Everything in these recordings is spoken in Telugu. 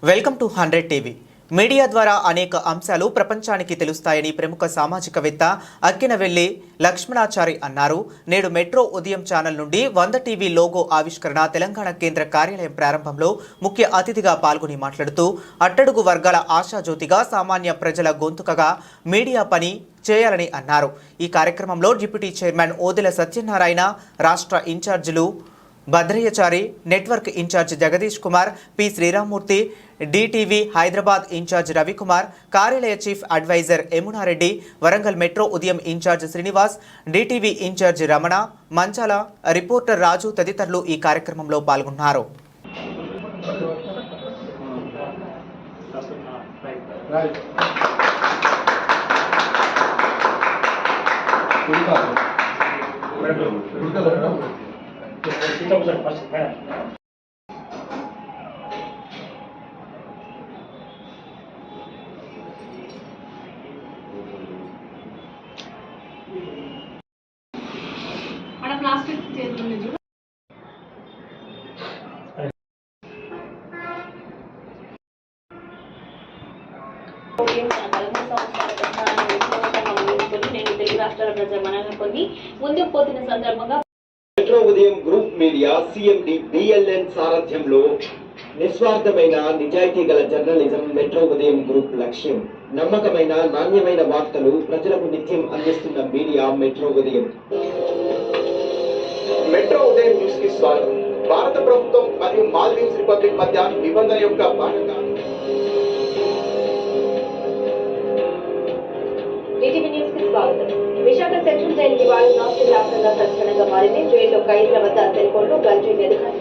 Welcome to 100 TV. మీడియా ద్వారా అనేక అంశాలు ప్రపంచానికి తెలుస్తాయని ప్రముఖ సామాజికవేత్త అక్కినవెల్లి లక్ష్మణాచారి అన్నారు. నేడు మెట్రో ఉదయం ఛానల్ నుండి 100 టీవీ లోగో ఆవిష్కరణ తెలంగాణ కేంద్ర కార్యాలయం ప్రారంభంలో ముఖ్య అతిథిగా పాల్గొని మాట్లాడుతూ అట్టడుగు వర్గాల ఆశాజ్యోతిగా సామాన్య ప్రజల గొంతుకగా మీడియా పని చేయాలని అన్నారు. ఈ కార్యక్రమంలో డిప్యూటీ చైర్మన్ ఓదెల సత్యనారాయణ, రాష్ట్ర ఇన్ఛార్జీలు Bhadrayyachari, network incharge Jagadish Kumar, P Sriramamurthy, DTV Hyderabad incharge Ravikumar, కార్యాలయ chief advisor Yamunareddy, Warangal Metro Udayam incharge Srinivas, DTV incharge Ramana, Manchala reporter Raju తదితరులు ఈ కార్యక్రమంలో పాల్గొన్నారు. ప్లాస్టిక్ చేతులు చూడు. నేను తెలుగు రాష్ట్రాల ప్రజల మనల్ని కొన్ని ముందుకు పోతున్న సందర్భంగా మెట్రో ఉదయం గ్రూప్ మీడియా సిఎండి బిఎల్ఎన్ సారథ్యంలో నిస్వార్థమైన నిజాయితీ గల జర్నలిజం మెట్రో ఉదయం గ్రూప్ లక్ష్యం. నమ్మకమైన నాణ్యమైన వార్తలు ప్రజలకు నిత్యం అందిస్తున్న మీడియా మెట్రో ఉదయం. మెట్రో ఉదయం న్యూస్ కి స్వాగతం. భారత ప్రభుత్వం మరియు మాల్దీవ్స్ రిపబ్లిక్ మధ్య నిబంధన యొక్క భాగంగా విశాఖ సెంట్రల్ జైలు ఇవాళ రాష్ట్ర వ్యాప్తంగా సంచలనంగా మారింది. జైల్లో ఖైదీల వద్ద సెల్ ఫోన్లు గంజాయి వెలుగాయి.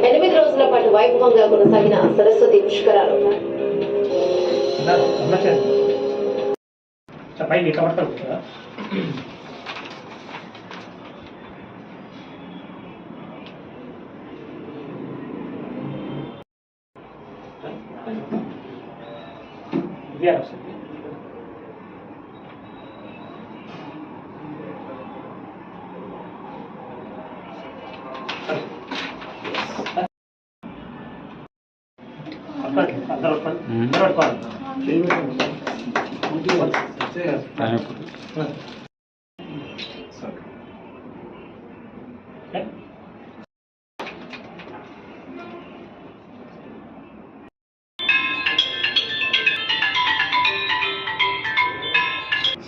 8 రోజుల పాటు వైభవంగా కొనసాగిన సరస్వతి పుష్కరాలు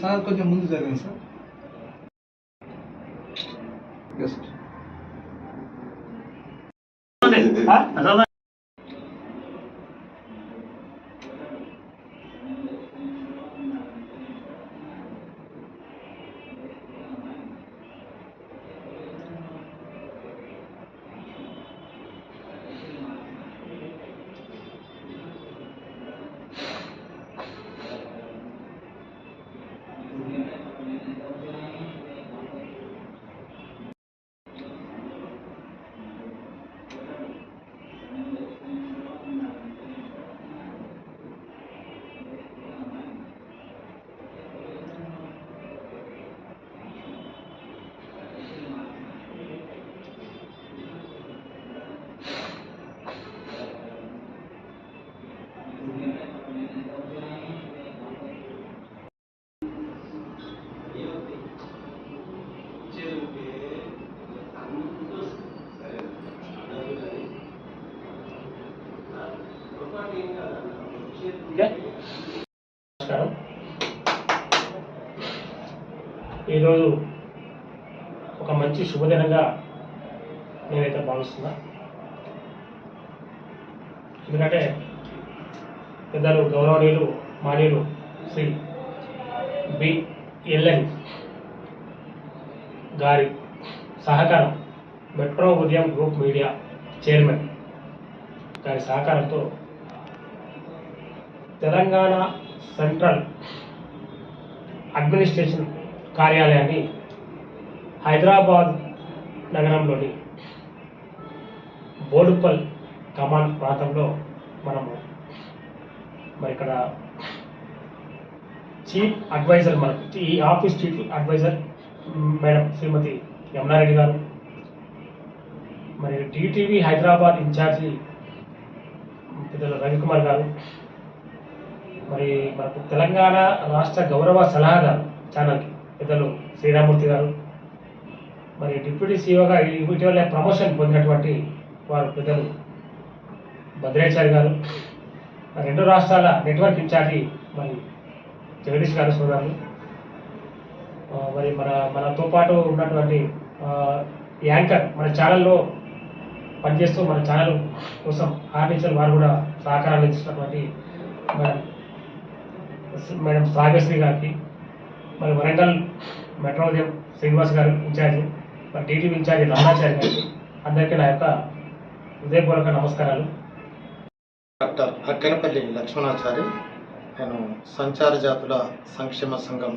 సార్ కొంచెం ముందు జరిగింది సార్. ఈరోజు ఒక మంచి శుభదినంగా నేనైతే భావిస్తున్నా. ఎందుకంటే పెద్దలు గౌరవనీయులు మాన్యులు శ్రీ బిఎల్ఎన్ గారి సహకారం, మెట్రో ఉదయం గ్రూప్ మీడియా చైర్మన్ గారి సహకారంతో తెలంగాణ సెంట్రల్ అడ్మినిస్ట్రేషన్ కార్యాలయాన్ని హైదరాబాద్ నగరంలోని బోడుపల్ కమాండ్ ప్రాంతంలో మనము ఇక్కడ చీఫ్ అడ్వైజర్, మనకు ఈ ఆఫీస్ చీఫ్ అడ్వైజర్ మేడం శ్రీమతి యమునారెడ్డి గారు, మరి టీటీవీ హైదరాబాద్ ఇన్ఛార్జి పెద్దలు రవికుమార్ గారు, మరి మనకు తెలంగాణ రాష్ట్ర గౌరవ సలహాదారు ఛానల్కి పెద్దలు శ్రీరామూర్తి గారు, మరి డిప్యూటీ సీఓగా ఇటీవల ప్రమోషన్ పొందినటువంటి వారు పెద్దలు భద్రేచారి గారు, రెండు రాష్ట్రాల నెట్వర్క్ ఇన్ఛార్జి మరి జగదీష్ గారు సోదరులు, మరి మనతో పాటు ఉన్నటువంటి యాంకర్ మన ఛానల్లో పనిచేస్తూ మన ఛానల్ కోసం ఆర్టికల్ వారు కూడా సహకారాలు ఇచ్చినటువంటి మేడం శ్రావ్యశ్రీ గారికి, మరి వరంగల్ మెట్రో ఉదయం శ్రీనివాస్ గారు ఇన్ఛార్జి, మరి టీటీవీ ఇన్ఛార్జి రమణాచారి గారికి అందరికీ నా యొక్క హృదయపూర్వక నమస్కారాలు. డాక్టర్ అక్కనపల్లి లక్ష్మణాచారి. నేను సంచార జాతుల సంక్షేమ సంఘం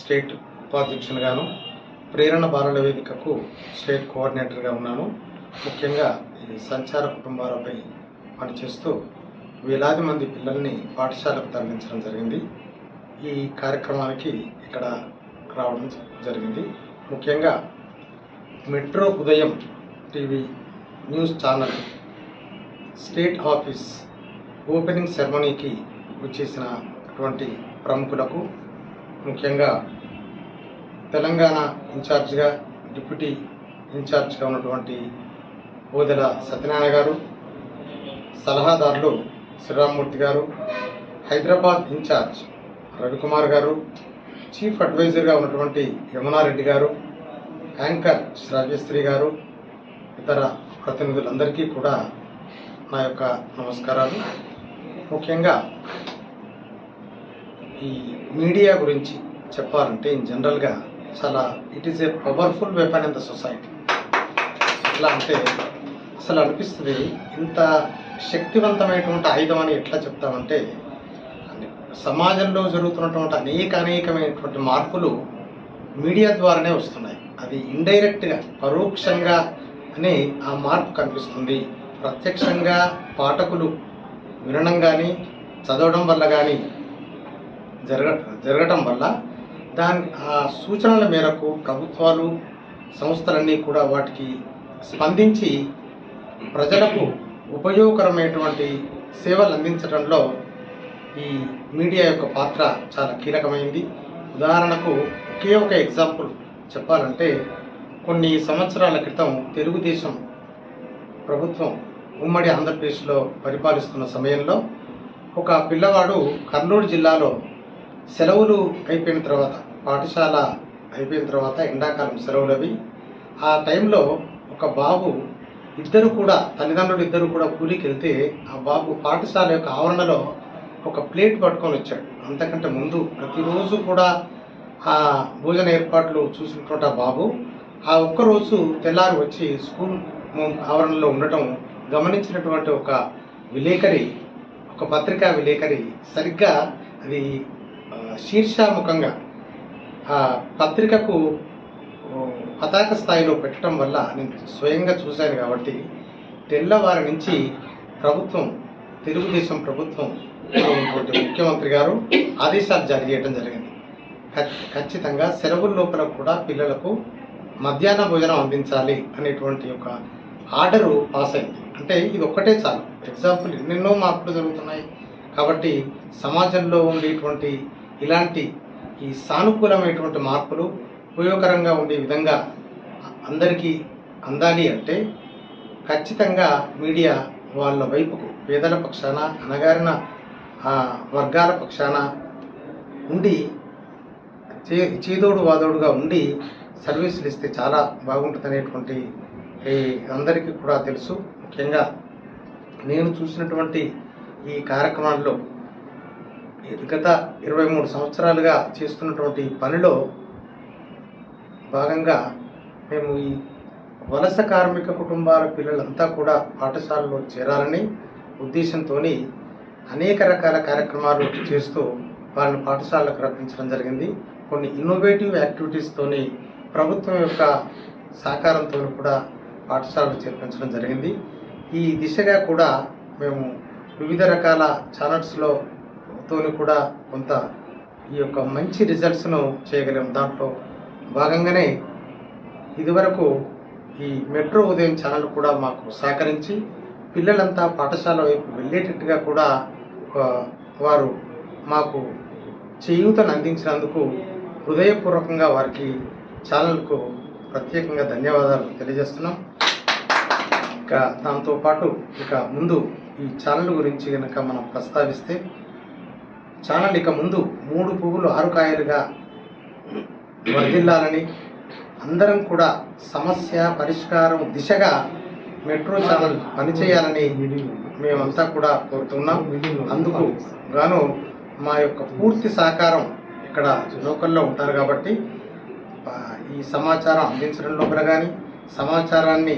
స్టేట్ ఉపాధ్యక్షునిగాను, ప్రేరణ బాలల వేదికకు స్టేట్ కోఆర్డినేటర్గా ఉన్నాను. ముఖ్యంగా ఈ సంచార కుటుంబాలపై పనిచేస్తూ వేలాది మంది పిల్లల్ని పాఠశాలకు తరలించడం జరిగింది. ఈ కార్యక్రమానికి ఇక్కడ రావడం జరిగింది. ముఖ్యంగా Metro Udayam TV news channel state office opening సెరమనీకి వచ్చేసినటువంటి ప్రముఖులకు, ముఖ్యంగా తెలంగాణ ఇన్ఛార్జిగా డిప్యూటీ ఇన్ఛార్జిగా ఉన్నటువంటి ఓదెల సత్యనారాయణ గారు, సలహాదారులు శ్రీరామూర్తి గారు, హైదరాబాద్ ఇన్ఛార్జ్ రవికుమార్ గారు, చీఫ్ అడ్వైజర్గా ఉన్నటువంటి యమునారెడ్డి గారు, యాంకర్ శ్రావ్యశ్రీ గారు, ఇతర ప్రతినిధులందరికీ కూడా నా యొక్క నమస్కారాలు. ముఖ్యంగా ఈ మీడియా గురించి చెప్పాలంటే ఇన్ జనరల్గా చాలా it is a powerful weapon in the society. ఎట్లా అంటే అసలు అనిపిస్తుంది, ఇంత శక్తివంతమైనటువంటి ఆయుధం అని ఎట్లా చెప్తామంటే, సమాజంలో జరుగుతున్నటువంటి అనేకమైనటువంటి మార్పులు మీడియా ద్వారానే వస్తున్నాయి. అది ఇండైరెక్ట్గా పరోక్షంగా అనే ఆ మార్పు కనిపిస్తుంది. ప్రత్యక్షంగా పాఠకులు వినడం కానీ చదవడం వల్ల కానీ జరగటం వల్ల ఆ సూచనల మేరకు ప్రభుత్వాలు సంస్థలన్నీ కూడా వాటికి స్పందించి ప్రజలకు ఉపయోగకరమైనటువంటి సేవలు అందించడంలో ఈ మీడియా యొక్క పాత్ర చాలా కీలకమైంది. ఉదాహరణకు ఒకే ఒక ఎగ్జాంపుల్ చెప్పాలంటే, కొన్ని సంవత్సరాల క్రితం తెలుగుదేశం ప్రభుత్వం ఉమ్మడి ఆంధ్రప్రదేశ్లో పరిపాలిస్తున్న సమయంలో ఒక పిల్లవాడు కర్నూలు జిల్లాలో సెలవులు అయిపోయిన తర్వాత, పాఠశాల అయిపోయిన తర్వాత ఎండాకాలం సెలవులు అవి, ఆ టైంలో ఒక బాబు తల్లిదండ్రులు ఇద్దరు కూడా కూలికి వెళ్తే ఆ బాబు పాఠశాల యొక్క ఆవరణలో ఒక ప్లేట్ పట్టుకొని వచ్చాడు. అంతకంటే ముందు ప్రతిరోజు కూడా ఆ భోజన ఏర్పాట్లు చూసినటువంటి ఆ బాబు ఆ ఒక్కరోజు తెల్లారి వచ్చి స్కూల్ ఆవరణలో ఉండటం గమనించినటువంటి ఒక విలేకరి, ఒక పత్రికా విలేకరి సరిగ్గా అది శీర్షాముఖంగా ఆ పత్రికకు పతాక స్థాయిలో పెట్టడం వల్ల నేను స్వయంగా చూశాను. కాబట్టి తెల్లవారి నుంచి తెలుగుదేశం ప్రభుత్వం ముఖ్యమంత్రి గారు ఆదేశాలు జారీ చేయడం జరిగింది. ఖచ్చితంగా సెలవుల లోపల కూడా పిల్లలకు మధ్యాహ్న భోజనం అందించాలి అనేటువంటి ఒక ఆర్డరు పాస్ అయింది. అంటే ఇది ఒక్కటే చాలు. ఎగ్జాంపుల్ ఎన్నెన్నో మార్పులు జరుగుతున్నాయి. కాబట్టి సమాజంలో ఉండేటువంటి ఇలాంటి ఈ సానుకూలమైనటువంటి మార్పులు ఉపయోగకరంగా ఉండే విధంగా అందరికీ అందాలి అంటే ఖచ్చితంగా మీడియా వాళ్ళ వైపుకు, పేదల పక్షాన, అణగారిన వర్గాల పక్షాన ఉండి చేదోడు వాదోడుగా ఉండి సర్వీసులు ఇస్తే చాలా బాగుంటుంది అనేటువంటి అందరికీ కూడా తెలుసు. ముఖ్యంగా నేను చూసినటువంటి ఈ కార్యక్రమాల్లో గత 23 సంవత్సరాలుగా చేస్తున్నటువంటి పనిలో భాగంగా మేము ఈ వలస కార్మిక కుటుంబాల పిల్లలంతా కూడా పాఠశాలలో చేరాలని ఉద్దేశంతో అనేక రకాల కార్యక్రమాలు చేస్తూ వారిని పాఠశాలకు రప్పించడం జరిగింది. కొన్ని ఇన్నోవేటివ్ యాక్టివిటీస్తోని ప్రభుత్వం యొక్క సహకారంతో కూడా పాఠశాలకు చేర్పించడం జరిగింది. ఈ దిశగా కూడా మేము వివిధ రకాల ఛానల్స్లో కూడా కొంత ఈ యొక్క మంచి రిజల్ట్స్ను చేయగలిగాం. దాంట్లో భాగంగానే ఇదివరకు ఈ మెట్రో ఉదయం ఛానల్ కూడా మాకు సహకరించి పిల్లలంతా పాఠశాల వైపు వెళ్ళేటట్టుగా కూడా వారు మాకు చేయూతను అందించినందుకు హృదయపూర్వకంగా వారికి ఛానల్కు ప్రత్యేకంగా ధన్యవాదాలు తెలియజేస్తున్నాం. ఇక దాంతోపాటు ఇక ముందు ఈ ఛానల్ గురించి కనుక మనం ప్రస్తావిస్తే ఛానల్ ఇక ముందు 3 పువ్వులు 6 కాయలుగా వర్ధిల్లాలని అందరం కూడా సమస్య పరిష్కారం దిశగా మెట్రో ఛానల్ పనిచేయాలని మేమంతా కూడా కోరుతున్నాం. అందుకు గాను మా యొక్క పూర్తి సహకారం ఇక్కడ లోకల్లో ఉంటారు కాబట్టి ఈ సమాచారం అందించడంలో కానీ సమాచారాన్ని